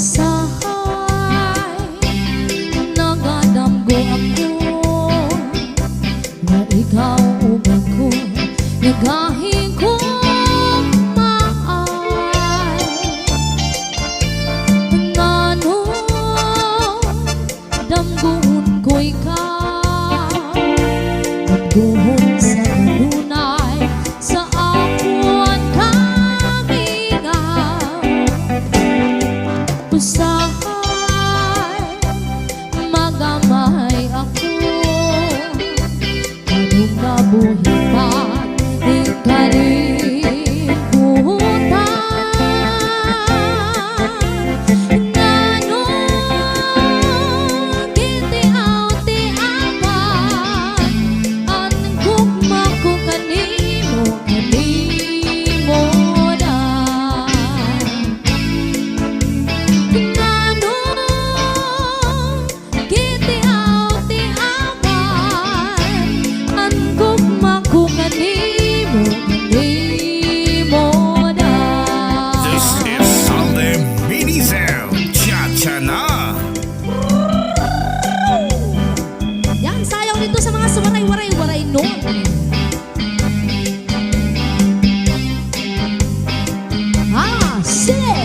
usahay nagadamgo ako nga ikaw ug ako nagahing ko maay ngano damgon ko ikaw damgon sa lunay sa akon kamingaw usahay magamay ako kanong nabuhi pa di kalibutan ngano gitiaw-tiawan ang gugma ko kanimo na ngano gitiaw-tiawan ang gugma ko kanimo na. This is Sunday Mini Zone. Cha-cha na! Yan, sayaw dito sa mga sumaray-waray-waray noon. Sige!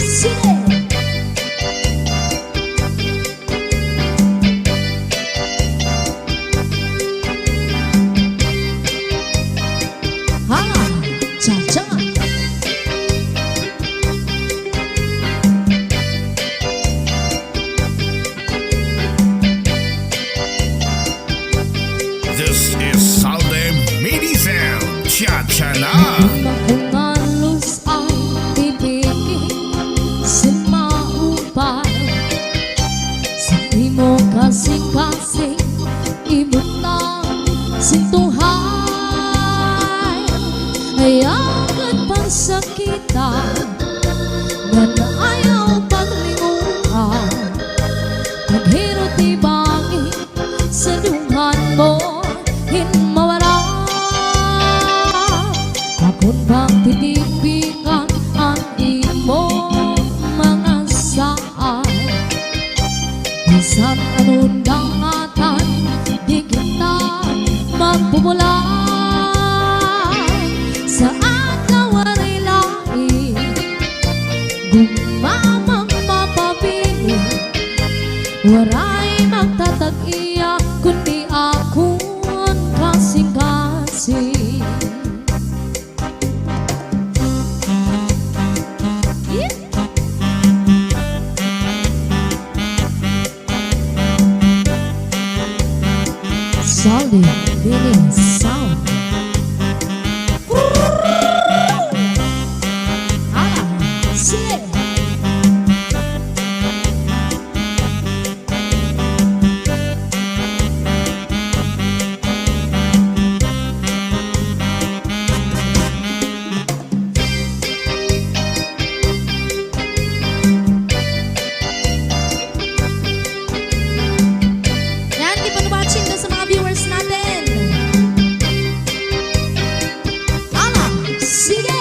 Sige! Cha-cha! This is Sunday Mini Zone. Cha-cha na! Makungalos ang ibigin sa maupay sa imo kasing-kasing ibutang sintuhay ay agad pagsakitan nga naayaw paglinguhan maghirot ibagi sa dunghan mo hinmawala akon bang titipikan ang imong mga saan bisan anong dangatan di kita magpumulan sa agawaray lain gumamang mapapili waray magtatag-iya kundi akon kasing-kasing. Solid Mini Sound. Sige! Yan, keep on watching doon sa mga viewers natin. Sige!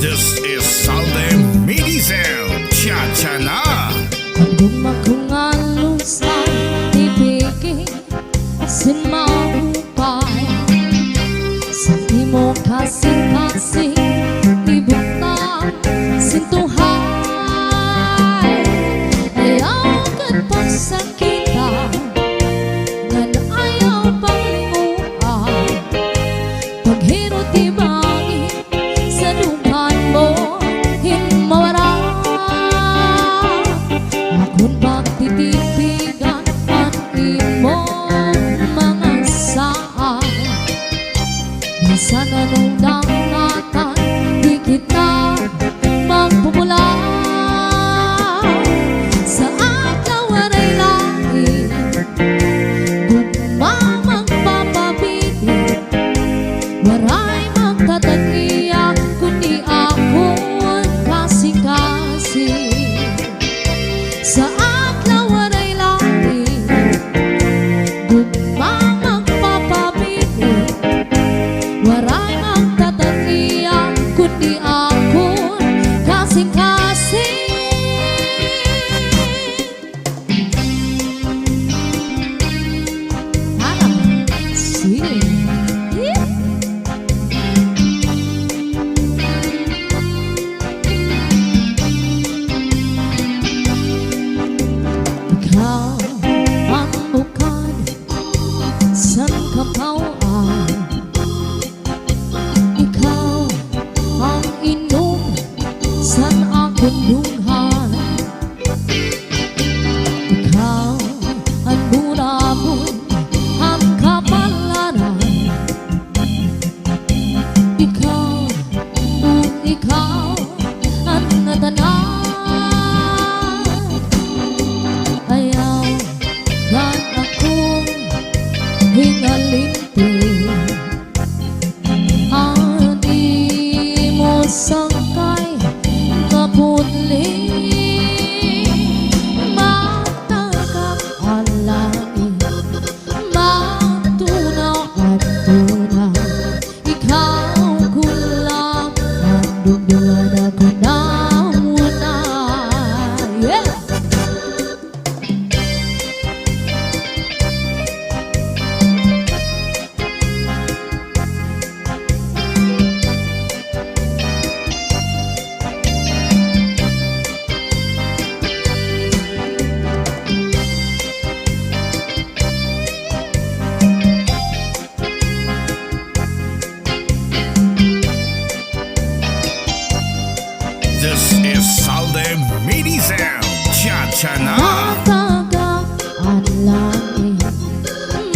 This is Sunday Mini Zone. Cha-cha na! Kung makungalos ang ibigin sa maupay sa imo kasing-kasing ibutang sintuhay ay agad pagsakitan nga naayaw paglinguan paghirot ibagi sa dunghan mo hinmawala akon pagtitipigan ang imong mga saan bisan anong dangatan di kita magpupula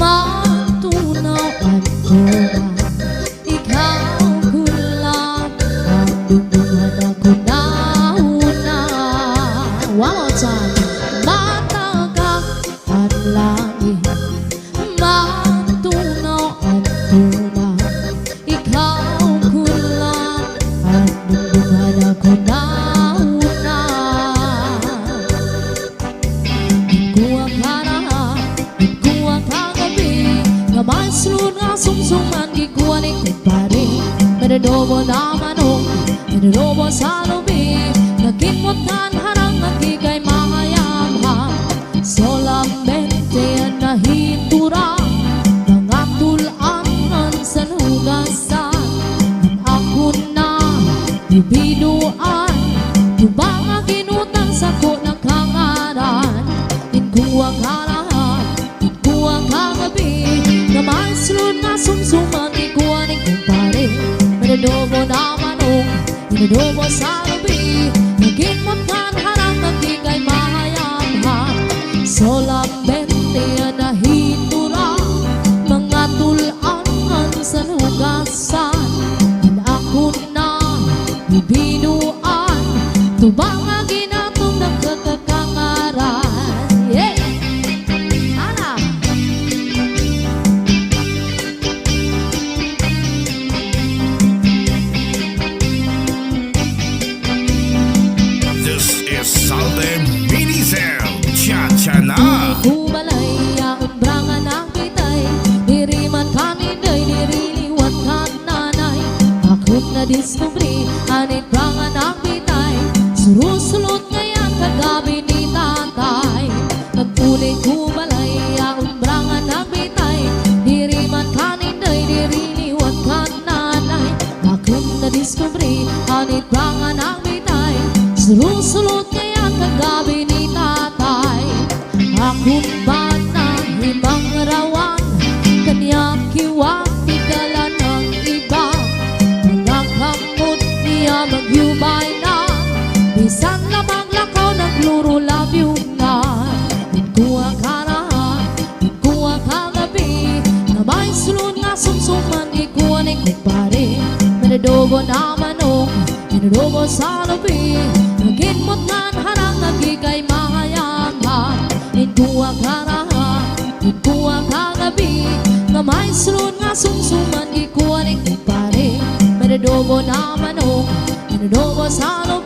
matunaw at tuna. Ikaw kulang ang dunduhan ako na una. One more time. Matagak at langit, matunaw at tuna. Ikaw kulang at dunduhan ako na una. Kuha ka na, kuha ka gabi, kamay sulod nga sumsuman, gikuha ni kumpare. Meredobo na manok, meredobo sa lubi, nagkimot kan harang nagkikay mahayamham. Solamente ang nahitura, mga tulangan sa lugasan. At ako na bibinuan, tubang nga ginutang sa ko ng kangaran. Kuha ka lahat, kuha ka gabi, kamay sulod nga sumsuman, ikuha ni kumpare. Meredobo na manok, meredobo sa lubi, nagkimot kan harang nagkikay mahayamham. Solamente ang nahitura, mga tulangan sa lugasan. At ako na bibinuan, tubang nga ginatong nagkakakangaran. Yeah! Ana! This is Sunday Mini Zone. Cha-cha na. Kubalay, umbrangan ang pitay, diriman kaninay, diriliwat kan nanay. Akot na diskubri, anit brangan ang pitay, surusulot ngayon kagabi ni tatay. Nagpuli kubalay, umbrangan ang pitay, diriman kaninay, diriliwat kan nanay. Akot na diskubri, anit brangan ang pitay, surusulot ngayon kagabi ni tatay. Akong bata, ibang rawan, kanya kiwang ikala ng iba. Mga kamot niya magyubay na, bisan lamang lakaw nagluro love you na. Kuha ka na, kuha ka gabi, kamay sulod nga sumsuman, ikuha ni kumpare. Meredobo na manok, meredobo sa lubi, nagkimot nga harang nagkikay mahayamham. Kuha ka na, kuha ka gabi, kamay sulod nga sumsuman, ikuha ni kumpare. Meredobo na manok, meredobo sa lubi,